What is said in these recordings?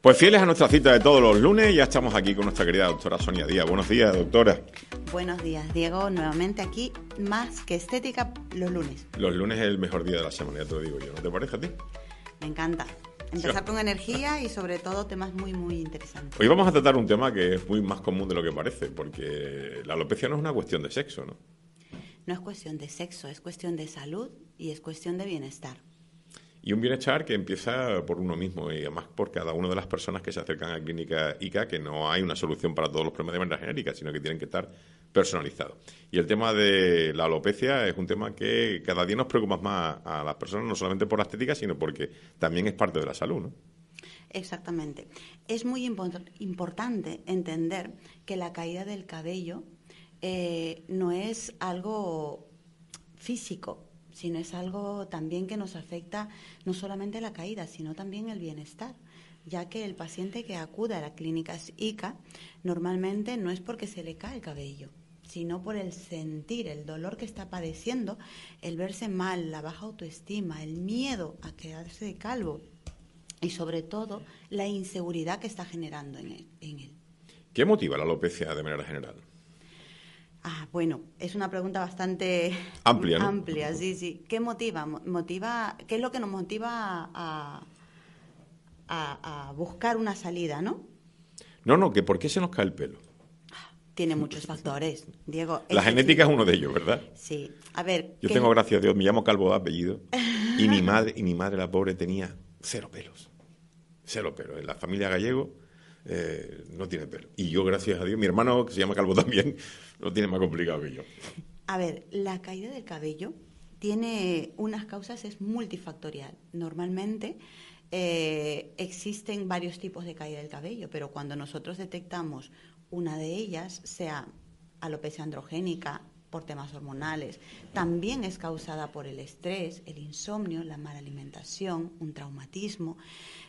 Pues fieles a nuestra cita de todos los lunes, ya estamos aquí con nuestra querida doctora Sonia Díaz. Buenos días, doctora. Buenos días, Diego. Nuevamente aquí, más que estética, los lunes. Los lunes es el mejor día de la semana, ya te lo digo yo. ¿No te parece a ti? Me encanta. Empezar con energía y sobre todo temas muy, muy interesantes. Hoy vamos a tratar un tema que es muy más común de lo que parece, porque la alopecia no es una cuestión de sexo, ¿no? No es cuestión de sexo, es cuestión de salud y es cuestión de bienestar. Y un bienestar que empieza por uno mismo y además por cada una de las personas que se acercan a Clínica ICA, que no hay una solución para todos los problemas de manera genérica, sino que tienen que estar personalizados. Y el tema de la alopecia es un tema que cada día nos preocupa más a las personas, no solamente por la estética, sino porque también es parte de la salud, ¿no? Exactamente. Es muy importante entender que la caída del cabello no es algo físico, sino es algo también que nos afecta no solamente la caída, sino también el bienestar, ya que el paciente que acude a las clínicas ICA normalmente no es porque se le cae el cabello, sino por el sentir, el dolor que está padeciendo, el verse mal, la baja autoestima, el miedo a quedarse calvo y sobre todo la inseguridad que está generando en él. ¿Qué motiva la alopecia de manera general? Bueno, es una pregunta bastante amplia, ¿no? Amplia, sí. ¿Qué motiva? ¿Qué es lo que nos motiva a buscar una salida, no? No, que ¿por qué se nos cae el pelo? Tiene muchos factores, Diego. La genética es uno de ellos, ¿verdad? Sí. A ver. Yo tengo, gracias a Dios, me llamo Calvo de apellido, y mi madre, la pobre, tenía cero pelos. En la familia gallego no tiene pelo. Y yo, gracias a Dios, mi hermano, que se llama Calvo también, lo tiene más complicado que yo. A ver, la caída del cabello tiene unas causas, es multifactorial. Normalmente existen varios tipos de caída del cabello, pero cuando nosotros detectamos una de ellas, sea alopecia androgénica, por temas hormonales, también es causada por el estrés, el insomnio, la mala alimentación, un traumatismo.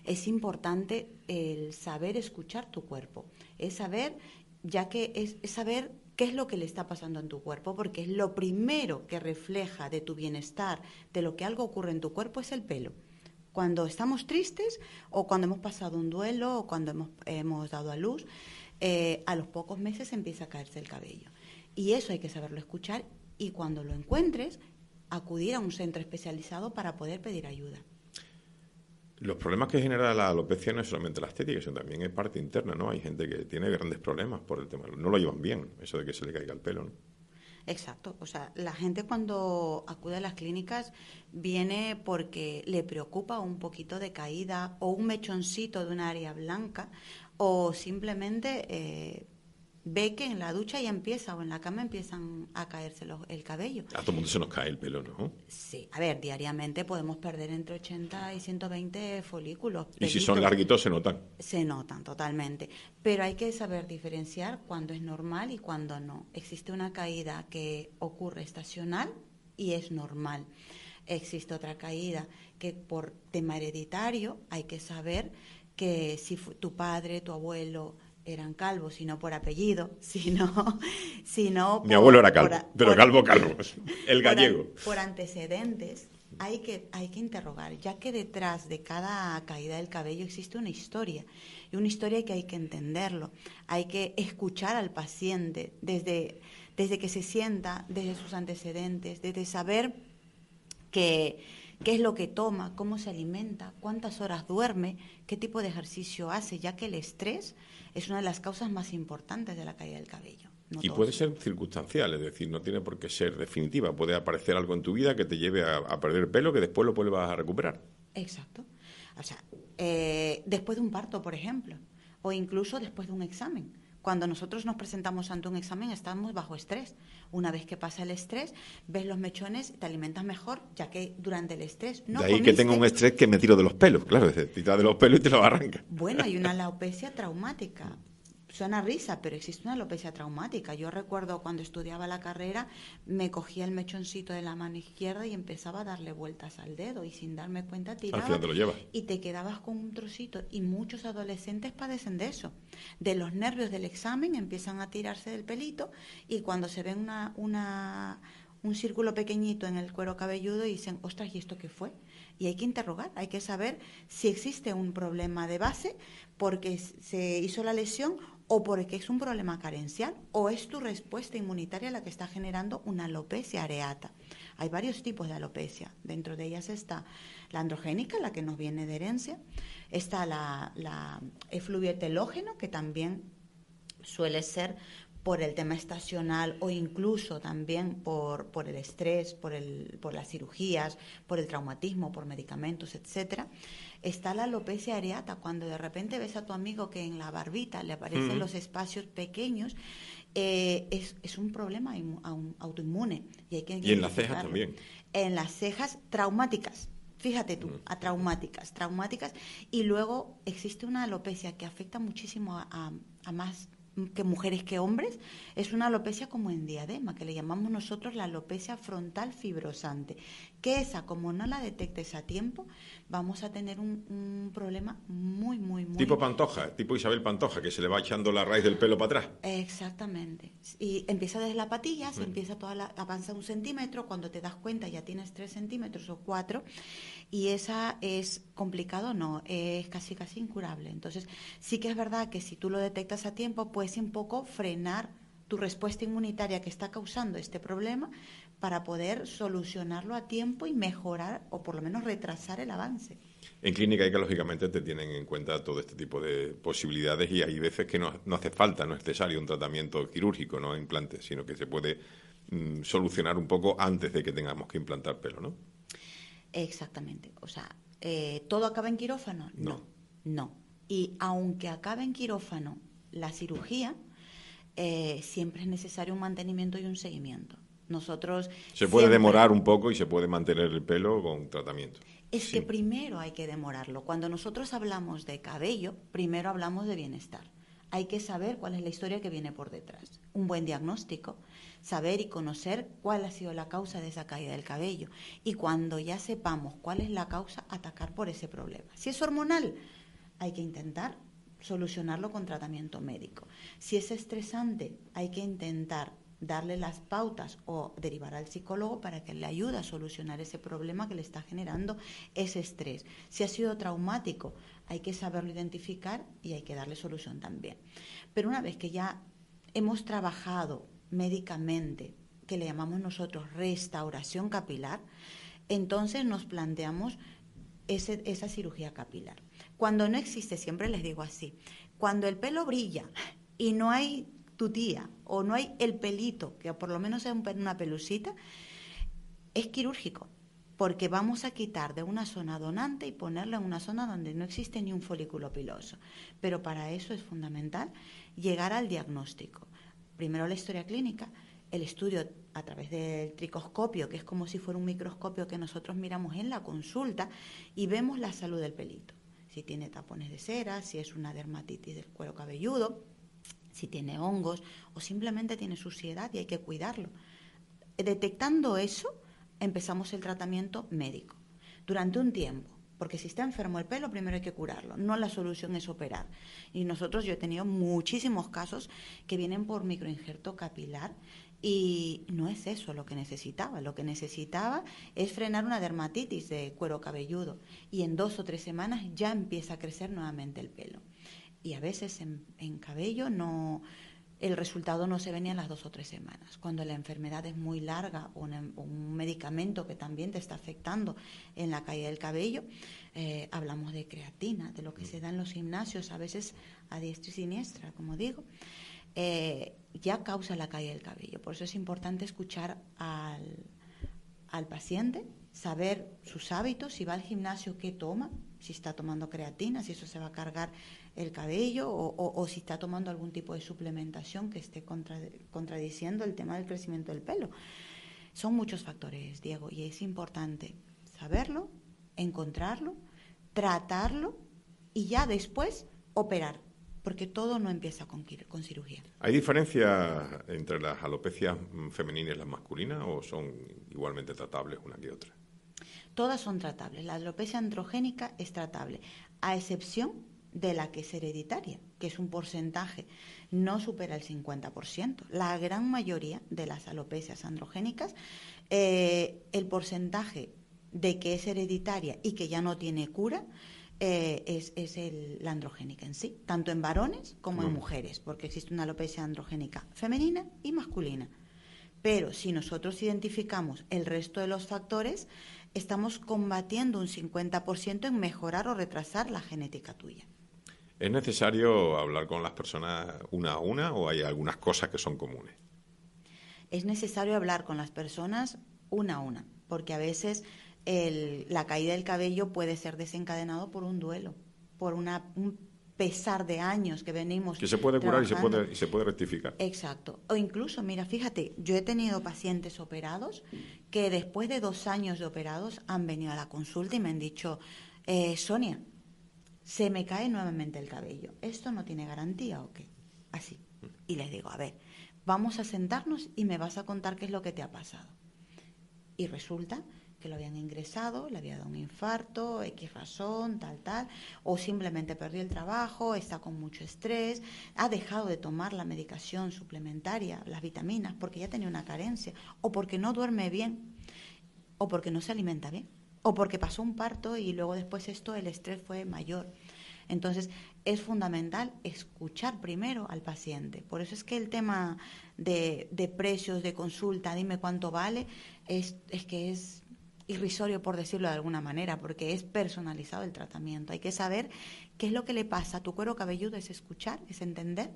Es importante el saber escuchar tu cuerpo, es saber, ya que es saber qué es lo que le está pasando en tu cuerpo, porque es lo primero que refleja de tu bienestar, de lo que algo ocurre en tu cuerpo, es el pelo. Cuando estamos tristes o cuando hemos pasado un duelo o cuando hemos dado a luz, a los pocos meses empieza a caerse el cabello. Y eso hay que saberlo escuchar y cuando lo encuentres, acudir a un centro especializado para poder pedir ayuda. Los problemas que genera la alopecia no es solamente la estética, sino también es parte interna, ¿no? Hay gente que tiene grandes problemas por el tema, no lo llevan bien, eso de que se le caiga el pelo, ¿no? Exacto, o sea, la gente cuando acude a las clínicas viene porque le preocupa un poquito de caída o un mechoncito de un área blanca o simplemente ve que en la ducha ya empieza o en la cama empiezan a caerse el cabello. A todo el mundo se nos cae el pelo, ¿no? Sí, a ver, diariamente podemos perder entre 80 y 120 folículos. Y si son larguitos se notan. Se notan totalmente, pero hay que saber diferenciar cuándo es normal y cuándo no. Existe una caída que ocurre estacional y es normal. Existe otra caída que por tema hereditario hay que saber que si tu padre, tu abuelo eran calvos, sino por apellido, sino mi abuelo era calvo, pero calvo, el gallego. Por antecedentes hay que interrogar, ya que detrás de cada caída del cabello existe una historia, y una historia que hay que entenderlo, hay que escuchar al paciente desde que se sienta, desde sus antecedentes, desde saber qué es lo que toma, cómo se alimenta, cuántas horas duerme, qué tipo de ejercicio hace, ya que el estrés es una de las causas más importantes de la caída del cabello. Y puede ser circunstancial, es decir, no tiene por qué ser definitiva. Puede aparecer algo en tu vida que te lleve a perder pelo que después lo vuelvas a recuperar. Exacto. O sea, después de un parto, por ejemplo, o incluso después de un examen. Cuando nosotros nos presentamos ante un examen estamos bajo estrés. Una vez que pasa el estrés, ves los mechones, te alimentas mejor, ya que durante el estrés no comiste. De ahí comiste. que tengo un estrés que me tiro de los pelos, claro, te tiras de los pelos y te los arranca. Bueno, hay una alopecia traumática. Suena risa, pero existe una alopecia traumática. Yo recuerdo cuando estudiaba la carrera, me cogía el mechoncito de la mano izquierda y empezaba a darle vueltas al dedo y sin darme cuenta tiraba. Al final te lo llevas. Y te quedabas con un trocito. Y muchos adolescentes padecen de eso. De los nervios del examen empiezan a tirarse del pelito y cuando se ven un círculo pequeñito en el cuero cabelludo y dicen, ostras, ¿y esto qué fue? Y hay que interrogar, hay que saber si existe un problema de base porque se hizo la lesión o porque es un problema carencial o es tu respuesta inmunitaria la que está generando una alopecia areata. Hay varios tipos de alopecia, dentro de ellas está la androgénica, la que nos viene de herencia, está la efluvio telógeno, que también suele ser por el tema estacional o incluso también por el estrés, por las cirugías, por el traumatismo, por medicamentos, etcétera. Está la alopecia areata, cuando de repente ves a tu amigo que en la barbita le aparecen los espacios pequeños, es un problema autoinmune y hay que Y en las cejas también. En las cejas traumáticas. Fíjate tú, a traumáticas, y luego existe una alopecia que afecta muchísimo a más que mujeres que hombres, es una alopecia como en diadema, que le llamamos nosotros la alopecia frontal fibrosante, que esa, como no la detectes a tiempo, vamos a tener un problema muy... Tipo Pantoja, tipo Isabel Pantoja, que se le va echando la raíz del pelo para atrás. Exactamente. Y empieza desde la patilla, se empieza avanza 1 centímetro, cuando te das cuenta ya tienes 3 centímetros o 4, y esa es complicado, no, es casi incurable. Entonces, sí que es verdad que si tú lo detectas a tiempo, puedes un poco frenar tu respuesta inmunitaria que está causando este problema para poder solucionarlo a tiempo y mejorar o por lo menos retrasar el avance. En clínica ICA, lógicamente, te tienen en cuenta todo este tipo de posibilidades y hay veces que no hace falta, no es necesario un tratamiento quirúrgico, no implante, sino que se puede solucionar un poco antes de que tengamos que implantar pelo, ¿no? Exactamente. O sea, ¿todo acaba en quirófano? No. Y aunque acabe en quirófano la cirugía, siempre es necesario un mantenimiento y un seguimiento. Nosotros se puede demorar un poco y se puede mantener el pelo con tratamiento. Es que primero hay que demorarlo. Cuando nosotros hablamos de cabello, primero hablamos de bienestar. Hay que saber cuál es la historia que viene por detrás. Un buen diagnóstico, saber y conocer cuál ha sido la causa de esa caída del cabello. Y cuando ya sepamos cuál es la causa, atacar por ese problema. Si es hormonal, hay que intentar solucionarlo con tratamiento médico. Si es estresante, hay que intentar darle las pautas o derivar al psicólogo para que le ayude a solucionar ese problema que le está generando ese estrés. Si ha sido traumático, hay que saberlo identificar y hay que darle solución también. Pero una vez que ya hemos trabajado médicamente, que le llamamos nosotros restauración capilar, entonces nos planteamos esa cirugía capilar. Cuando no existe, siempre les digo así, cuando el pelo brilla y no hay tutía o no hay el pelito, que por lo menos es una pelucita, es quirúrgico, porque vamos a quitar de una zona donante y ponerla en una zona donde no existe ni un folículo piloso. Pero para eso es fundamental llegar al diagnóstico. Primero la historia clínica, el estudio a través del tricoscopio, que es como si fuera un microscopio que nosotros miramos en la consulta y vemos la salud del pelito. Si tiene tapones de cera, si es una dermatitis del cuero cabelludo, si tiene hongos o simplemente tiene suciedad y hay que cuidarlo. Detectando eso, empezamos el tratamiento médico durante un tiempo, porque si está enfermo el pelo, primero hay que curarlo, no la solución es operar. Y yo he tenido muchísimos casos que vienen por microinjerto capilar y no es eso lo que necesitaba es frenar una dermatitis de cuero cabelludo y en 2 o 3 semanas ya empieza a crecer nuevamente el pelo. Y a veces en cabello el resultado no se ve ni a las 2 o 3 semanas. Cuando la enfermedad es muy larga o un medicamento que también te está afectando en la caída del cabello, hablamos de creatina, de lo que se da en los gimnasios, a veces a diestra y siniestra, como digo, ya causa la caída del cabello. Por eso es importante escuchar al paciente, saber sus hábitos, si va al gimnasio, qué toma, si está tomando creatina, si eso se va a cargar el cabello o si está tomando algún tipo de suplementación que esté contradiciendo el tema del crecimiento del pelo. Son muchos factores, Diego, y es importante saberlo, encontrarlo, tratarlo y ya después operar, porque todo no empieza con cirugía. ¿Hay diferencia entre las alopecias femeninas y las masculinas o son igualmente tratables una que otra? Todas son tratables. La alopecia androgénica es tratable, a excepción de la que es hereditaria. que es un porcentaje, no supera el 50%. La gran mayoría de las alopecias androgénicas, el porcentaje de que es hereditaria y que ya no tiene cura, es la androgénica en sí, tanto en varones como en mujeres, porque existe una alopecia androgénica femenina y masculina. Pero si nosotros identificamos el resto de los factores, estamos combatiendo un 50% en mejorar o retrasar la genética tuya. ¿Es necesario hablar con las personas una a una o hay algunas cosas que son comunes? Es necesario hablar con las personas una a una, porque a veces la caída del cabello puede ser desencadenado por un duelo, por un pesar de años que venimos que se puede curar trabajando. y se puede rectificar. Exacto. O incluso, mira, fíjate, yo he tenido pacientes operados que después de 2 años de operados han venido a la consulta y me han dicho, Sonia, se me cae nuevamente el cabello. ¿Esto no tiene garantía o qué? Así. Y les digo, a ver, vamos a sentarnos y me vas a contar qué es lo que te ha pasado. Y resulta que lo habían ingresado, le había dado un infarto, X razón, tal, o simplemente perdió el trabajo, está con mucho estrés, ha dejado de tomar la medicación suplementaria, las vitaminas, porque ya tenía una carencia, o porque no duerme bien, o porque no se alimenta bien, o porque pasó un parto y luego después el estrés fue mayor. Entonces, es fundamental escuchar primero al paciente. Por eso es que el tema de precios, de consulta, dime cuánto vale, es que es irrisorio, por decirlo de alguna manera, porque es personalizado el tratamiento. Hay que saber qué es lo que le pasa a tu cuero cabelludo, es escuchar, es entender,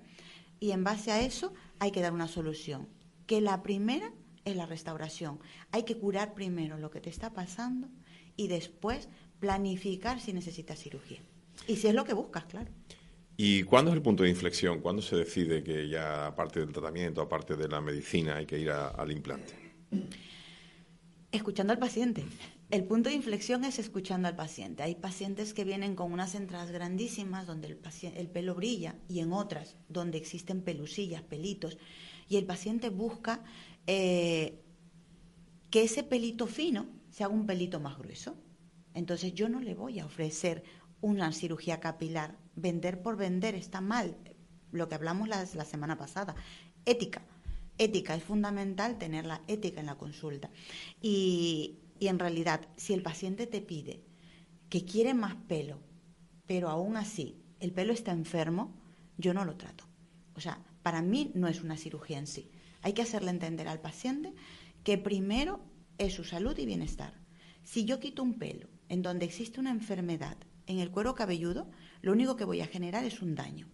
y en base a eso hay que dar una solución. Que la primera es la restauración. Hay que curar primero lo que te está pasando y después planificar si necesitas cirugía. Y si es lo que buscas, claro. ¿Y cuándo es el punto de inflexión? ¿Cuándo se decide que ya, aparte del tratamiento, aparte de la medicina, hay que ir al implante? Escuchando al paciente. El punto de inflexión es escuchando al paciente. Hay pacientes que vienen con unas entradas grandísimas donde el pelo brilla y en otras donde existen pelusillas, pelitos, y el paciente busca que ese pelito fino se haga un pelito más grueso. Entonces yo no le voy a ofrecer una cirugía capilar. Vender por vender está mal. Lo que hablamos la semana pasada. Ética. Ética, es fundamental tener la ética en la consulta. Y en realidad, si el paciente te pide que quiere más pelo, pero aún así el pelo está enfermo, yo no lo trato. O sea, para mí no es una cirugía en sí. Hay que hacerle entender al paciente que primero es su salud y bienestar. Si yo quito un pelo en donde existe una enfermedad en el cuero cabelludo, lo único que voy a generar es un daño.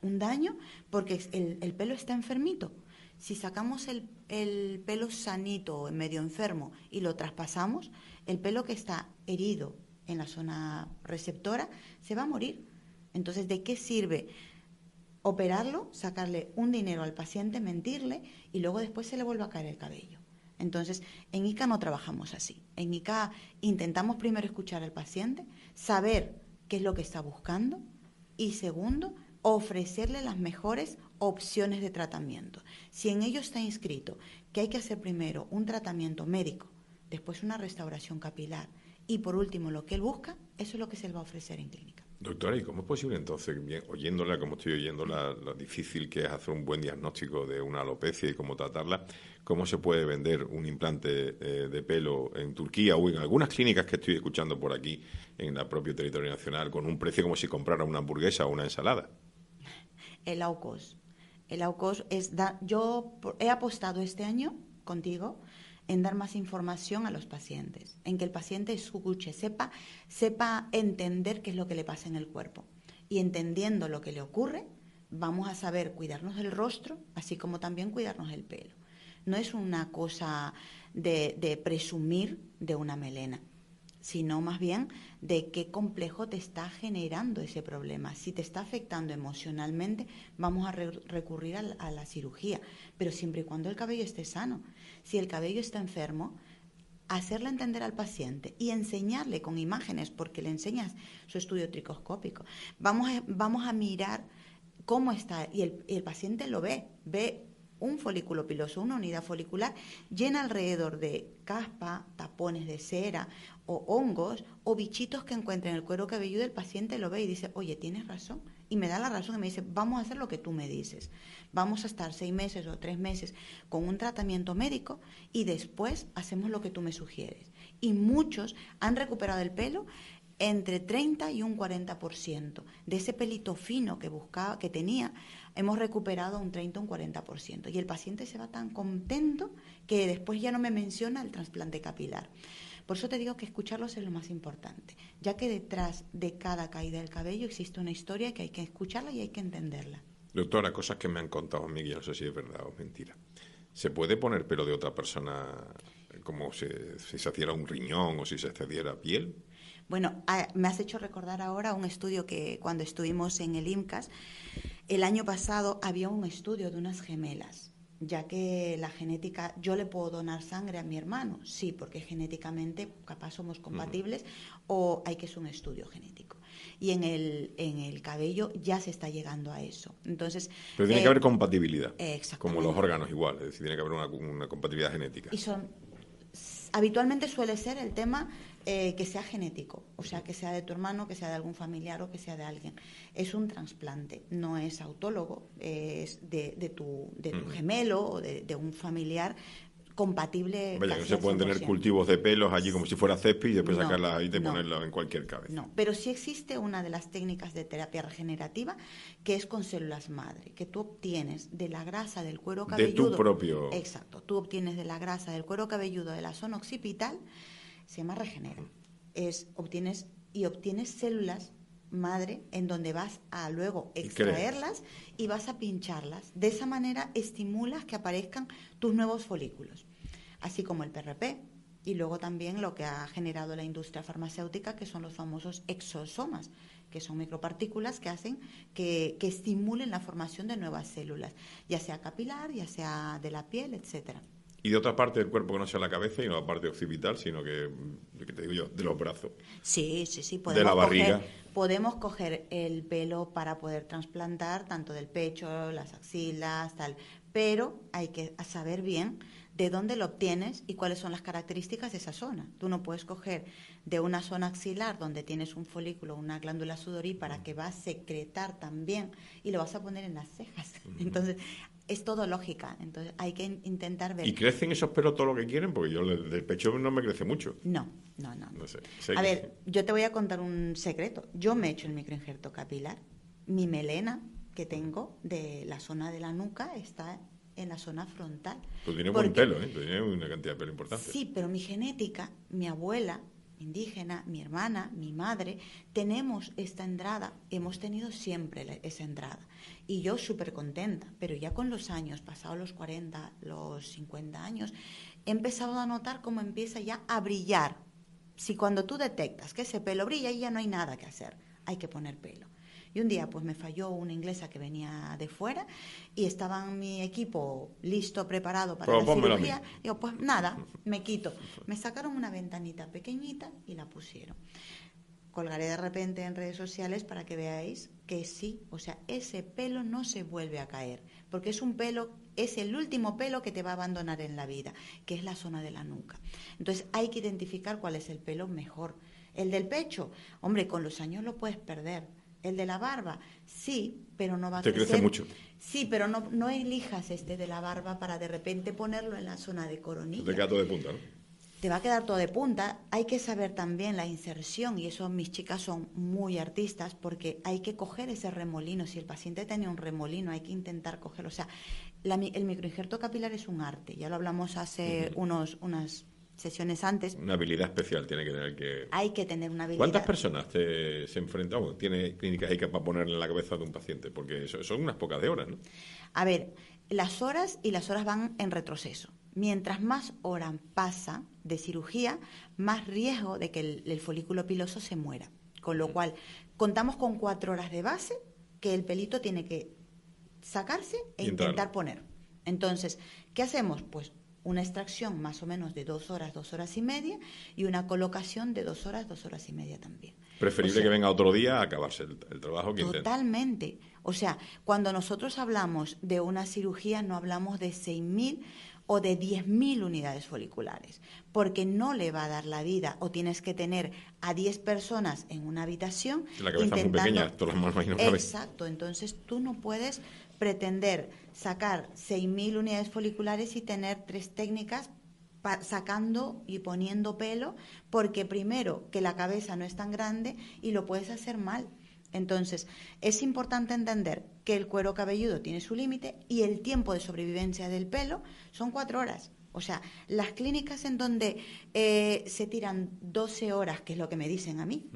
Un daño porque el pelo está enfermito. Si sacamos el pelo sanito o medio enfermo y lo traspasamos, el pelo que está herido en la zona receptora se va a morir. Entonces, ¿de qué sirve operarlo, sacarle un dinero al paciente, mentirle y luego después se le vuelve a caer el cabello? Entonces, en ICA no trabajamos así. En ICA intentamos primero escuchar al paciente, saber qué es lo que está buscando y segundo, ofrecerle las mejores opciones de tratamiento. Si en ello está inscrito que hay que hacer primero un tratamiento médico, después una restauración capilar y por último lo que él busca, eso es lo que se le va a ofrecer en clínica. Doctora, ¿y cómo es posible entonces, bien, oyéndola como estoy oyéndola, lo difícil que es hacer un buen diagnóstico de una alopecia y cómo tratarla? ¿Cómo se puede vender un implante de pelo en Turquía o en algunas clínicas que estoy escuchando por aquí, en el propio territorio nacional, con un precio como si comprara una hamburguesa o una ensalada? El low cost. El low cost yo he apostado este año contigo en dar más información a los pacientes, en que el paciente escuche, sepa entender qué es lo que le pasa en el cuerpo. Y entendiendo lo que le ocurre, vamos a saber cuidarnos del rostro, así como también cuidarnos del pelo. No es una cosa de presumir de una melena, sino más bien de qué complejo te está generando ese problema. Si te está afectando emocionalmente, vamos a recurrir a la cirugía, pero siempre y cuando el cabello esté sano. Si el cabello está enfermo, hacerle entender al paciente y enseñarle con imágenes, porque le enseñas su estudio tricoscópico. Vamos a mirar cómo está, y el paciente lo ve un folículo piloso, una unidad folicular llena alrededor de caspa, tapones de cera o hongos o bichitos que encuentra en el cuero cabelludo. El paciente lo ve y dice, oye, tienes razón, y me da la razón y me dice, vamos a hacer lo que tú me dices. Vamos a estar 6 meses o 3 meses con un tratamiento médico y después hacemos lo que tú me sugieres. Y muchos han recuperado el pelo entre 30 y un 40%. De ese pelito fino que buscaba, que tenía, hemos recuperado un 30 o un 40%. Y el paciente se va tan contento que después ya no me menciona el trasplante capilar. Por eso te digo que escucharlos es lo más importante, ya que detrás de cada caída del cabello existe una historia que hay que escucharla y hay que entenderla. Doctora, cosas que me han contado a mí, que no sé si es verdad o mentira. ¿Se puede poner pelo de otra persona como si se hiciera un riñón o si se cediera piel? Bueno, me has hecho recordar ahora un estudio que cuando estuvimos en el IMCAS, el año pasado había un estudio de unas gemelas, ya que la genética, yo le puedo donar sangre a mi hermano, sí, porque genéticamente capaz somos compatibles o hay que hacer un estudio genético. Y en el cabello ya se está llegando a eso. Entonces, pero tiene que haber compatibilidad, exactamente, como los órganos igual, es decir, tiene que haber una compatibilidad genética. Y habitualmente suele ser el tema que sea genético, o sea, que sea de tu hermano, que sea de algún familiar o que sea de alguien. Es un trasplante, no es autólogo, es de tu gemelo o de un familiar compatible. Vaya, no se pueden tener cultivos de pelos allí como si fuera césped y después sacarlas ahí y ponerlas en cualquier cabeza. No, pero sí existe una de las técnicas de terapia regenerativa que es con células madre, que tú obtienes de la grasa del cuero cabelludo. De tu propio... Exacto, tú obtienes de la grasa del cuero cabelludo de la zona occipital, se llama Regenera. Obtienes células madre en donde vas a luego extraerlas y vas a pincharlas. De esa manera estimulas que aparezcan tus nuevos folículos, así como el PRP y luego también lo que ha generado la industria farmacéutica, que son los famosos exosomas, que son micropartículas que hacen que estimulen la formación de nuevas células, ya sea capilar, ya sea de la piel, etcétera. Y de otra parte del cuerpo que no sea la cabeza y no la parte occipital, sino que te digo yo, de los brazos. Sí. De la barriga. Podemos coger el pelo para poder trasplantar, tanto del pecho, las axilas, tal. Pero hay que saber bien de dónde lo obtienes y cuáles son las características de esa zona. Tú no puedes coger de una zona axilar donde tienes un folículo, una glándula sudorípara que va a secretar también y lo vas a poner en las cejas. Entonces, es todo lógica, entonces hay que intentar ver. ¿Y crecen esos pelos todo lo que quieren? Porque yo del pecho no me crece mucho. No sé. A ver, yo te voy a contar un secreto. Yo me he hecho el microinjerto capilar. Mi melena que tengo de la zona de la nuca está en la zona frontal. Pues tiene buen pelo, tiene una cantidad de pelo importante. Sí, pero mi genética, mi abuela indígena, mi hermana, mi madre, tenemos esta entrada, hemos tenido siempre esa entrada. Y yo súper contenta, pero ya con los años, pasados los 40, los 50 años, he empezado a notar cómo empieza ya a brillar. Si cuando tú detectas que ese pelo brilla, ya no hay nada que hacer, hay que poner pelo. Y un día pues me falló una inglesa que venía de fuera y estaba en mi equipo listo, preparado para la cirugía. Digo, pues nada, me quito. Me sacaron una ventanita pequeñita y la pusieron. Colgaré de repente en redes sociales para que veáis que sí, o sea, ese pelo no se vuelve a caer, porque es un pelo, es el último pelo que te va a abandonar en la vida, que es la zona de la nuca. Entonces hay que identificar cuál es el pelo mejor. El del pecho, hombre, con los años lo puedes perder. El de la barba, sí, pero no va a crecer. ¿Te crece mucho? Sí, pero no elijas este de la barba para de repente ponerlo en la zona de coronilla. Te queda todo de punta, ¿no? Te va a quedar todo de punta. Hay que saber también la inserción, y eso mis chicas son muy artistas, porque hay que coger ese remolino. Si el paciente tiene un remolino, hay que intentar cogerlo. O sea, el microinjerto capilar es un arte. Ya lo hablamos hace unas sesiones antes. Una habilidad especial tiene que tener que... Hay que tener una habilidad. ¿Cuántas personas se enfrentan? Bueno, ¿tiene clínicas ICA para ponerle en la cabeza de un paciente? Porque son unas pocas de horas, ¿no? A ver, las horas van en retroceso. Mientras más horas pasa de cirugía, más riesgo de que el folículo piloso se muera. Con lo cual, contamos con 4 horas de base que el pelito tiene que sacarse e intentar poner. Entonces, ¿qué hacemos? Pues una extracción más o menos de 2 horas, 2 horas y media, y una colocación de 2 horas, 2 horas y media también. Preferible que venga otro día a acabarse el trabajo que totalmente. O sea, cuando nosotros hablamos de una cirugía, no hablamos de 6.000 o de 10.000 unidades foliculares, porque no le va a dar la vida, o tienes que tener a 10 personas en una habitación La cabeza es muy pequeña, todas las manos ahí no caben. Exacto, entonces tú no puedes pretender sacar 6.000 unidades foliculares y tener 3 técnicas sacando y poniendo pelo, porque primero que la cabeza no es tan grande y lo puedes hacer mal. Entonces, es importante entender que el cuero cabelludo tiene su límite y el tiempo de sobrevivencia del pelo son 4 horas. O sea, las clínicas en donde se tiran 12 horas, que es lo que me dicen a mí,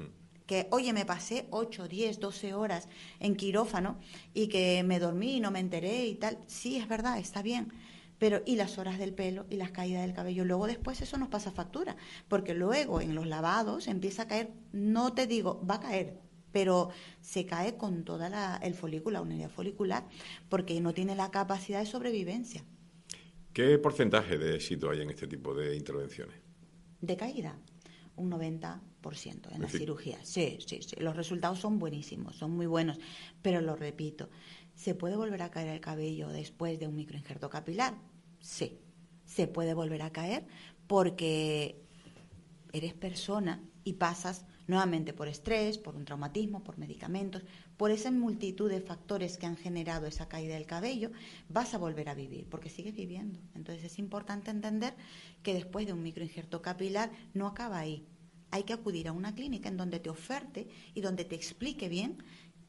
que, oye, me pasé 8, 10, 12 horas en quirófano y que me dormí y no me enteré y tal. Sí, es verdad, está bien. Pero, y las horas del pelo y las caídas del cabello, luego después eso nos pasa factura, porque luego en los lavados empieza a caer, no te digo, va a caer, pero se cae con toda el folículo, la unidad folicular, porque no tiene la capacidad de sobrevivencia. ¿Qué porcentaje de éxito hay en este tipo de intervenciones? De caída, un 90% en la cirugía. Sí. Los resultados son buenísimos, son muy buenos, pero lo repito, ¿se puede volver a caer el cabello después de un microinjerto capilar? Sí, se puede volver a caer porque eres persona y pasas nuevamente por estrés, por un traumatismo, por medicamentos, por esa multitud de factores que han generado esa caída del cabello, vas a volver a vivir, porque sigues viviendo. Entonces es importante entender que después de un microinjerto capilar no acaba ahí. Hay que acudir a una clínica en donde te oferte y donde te explique bien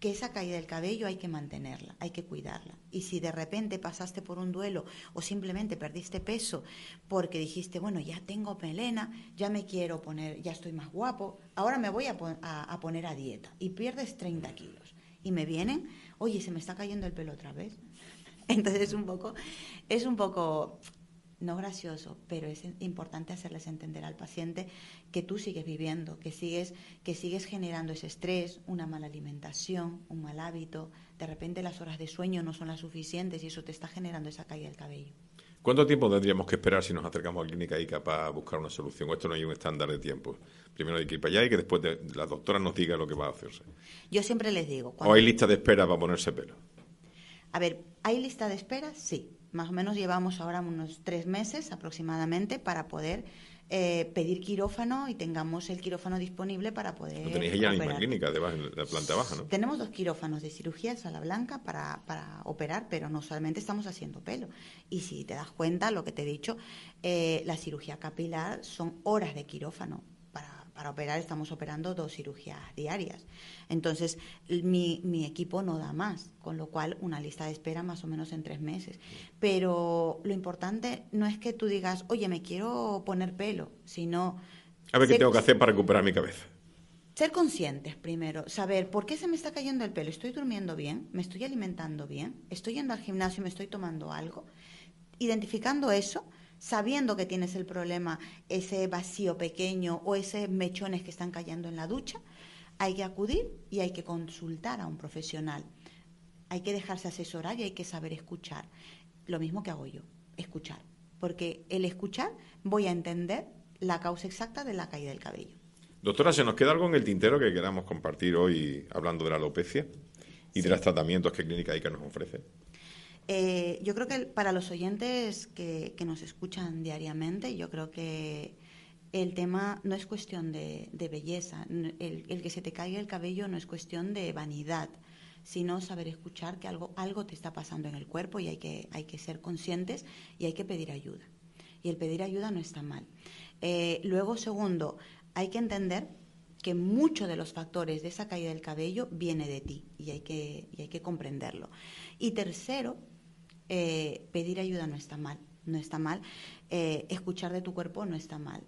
que esa caída del cabello hay que mantenerla, hay que cuidarla. Y si de repente pasaste por un duelo o simplemente perdiste peso porque dijiste, bueno, ya tengo melena, ya me quiero poner, ya estoy más guapo, ahora me voy a poner a dieta y pierdes 30 kilos. Y me vienen, oye, se me está cayendo el pelo otra vez. Entonces es un poco no gracioso, pero es importante hacerles entender al paciente que tú sigues viviendo, que sigues generando ese estrés, una mala alimentación, un mal hábito, de repente las horas de sueño no son las suficientes y eso te está generando esa caída del cabello. ¿Cuánto tiempo tendríamos que esperar si nos acercamos a Clínica ICA para buscar una solución? Esto no hay un estándar de tiempo. Primero hay que ir para allá y que después la doctora nos diga lo que va a hacerse. Yo siempre les digo... ¿O hay lista de espera para ponerse pelo? A ver, ¿hay lista de espera? Sí. Más o menos llevamos ahora unos 3 meses aproximadamente para poder pedir quirófano y tengamos el quirófano disponible para poder ¿Lo tenéis allá en la misma clínica, de la planta baja, no? Tenemos 2 quirófanos de cirugía en Sala Blanca para operar, pero no solamente estamos haciendo pelo. Y si te das cuenta, lo que te he dicho, la cirugía capilar son horas de quirófano. Para operar estamos operando 2 cirugías diarias. Entonces, mi equipo no da más, con lo cual una lista de espera más o menos en 3 meses. Pero lo importante no es que tú digas, oye, me quiero poner pelo, sino... A ver qué tengo que hacer para recuperar mi cabeza. Ser conscientes primero, saber por qué se me está cayendo el pelo, estoy durmiendo bien, me estoy alimentando bien, estoy yendo al gimnasio y me estoy tomando algo. Identificando eso, sabiendo que tienes el problema, ese vacío pequeño o esos mechones que están cayendo en la ducha, hay que acudir y hay que consultar a un profesional. Hay que dejarse asesorar y hay que saber escuchar. Lo mismo que hago yo, escuchar. Porque el escuchar voy a entender la causa exacta de la caída del cabello. Doctora, ¿se nos queda algo en el tintero que queramos compartir hoy hablando de la alopecia y de los tratamientos que Clínica ICA nos ofrece? Yo creo que para los oyentes que nos escuchan diariamente, yo creo que el tema no es cuestión de belleza. El que se te caiga el cabello no es cuestión de vanidad, sino saber escuchar que algo te está pasando en el cuerpo y hay que ser conscientes y hay que pedir ayuda. Y el pedir ayuda no está mal. Luego, segundo, hay que entender que muchos de los factores de esa caída del cabello viene de ti y hay que comprenderlo. Y tercero, pedir ayuda no está mal, escuchar de tu cuerpo no está mal.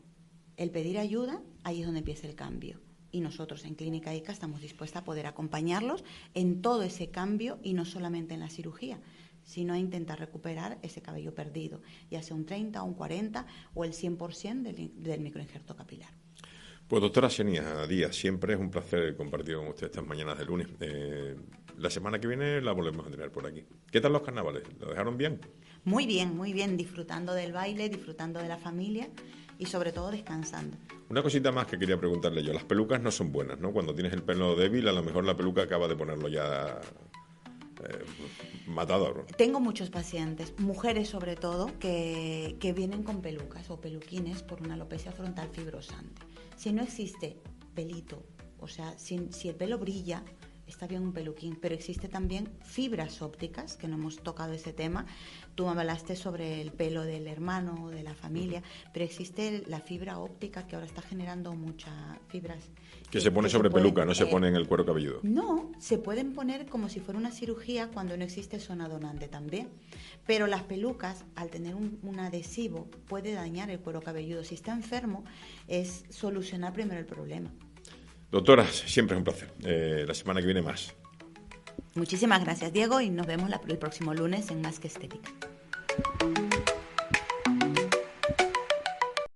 El pedir ayuda, ahí es donde empieza el cambio. Y nosotros en Clínica ICA estamos dispuestos a poder acompañarlos en todo ese cambio y no solamente en la cirugía, sino a intentar recuperar ese cabello perdido, ya sea un 30, un 40 o el 100% del microinjerto capilar. Pues doctora Xenia Díaz, siempre es un placer compartir con usted estas mañanas de lunes. La semana que viene la volvemos a tener por aquí. ¿Qué tal los carnavales? ¿Lo dejaron bien? Muy bien, disfrutando del baile, disfrutando de la familia y sobre todo descansando. Una cosita más que quería preguntarle yo. Las pelucas no son buenas, ¿no? Cuando tienes el pelo débil, a lo mejor la peluca acaba de ponerlo ya matador. Tengo muchos pacientes, mujeres sobre todo, que vienen con pelucas o peluquines por una alopecia frontal fibrosante. Si no existe pelito, o sea, si el pelo brilla, está bien un peluquín, pero existe también fibras ópticas, que no hemos tocado ese tema. Tú me hablaste sobre el pelo del hermano o de la familia, pero existe la fibra óptica que ahora está generando muchas fibras. Que se pone sobre peluca, no se pone en el cuero cabelludo. No, se pueden poner como si fuera una cirugía cuando no existe zona donante también. Pero las pelucas, al tener un adhesivo, puede dañar el cuero cabelludo. Si está enfermo, es solucionar primero el problema. Doctora, siempre es un placer. La semana que viene más. Muchísimas gracias, Diego, y nos vemos el próximo lunes en Más que Estética.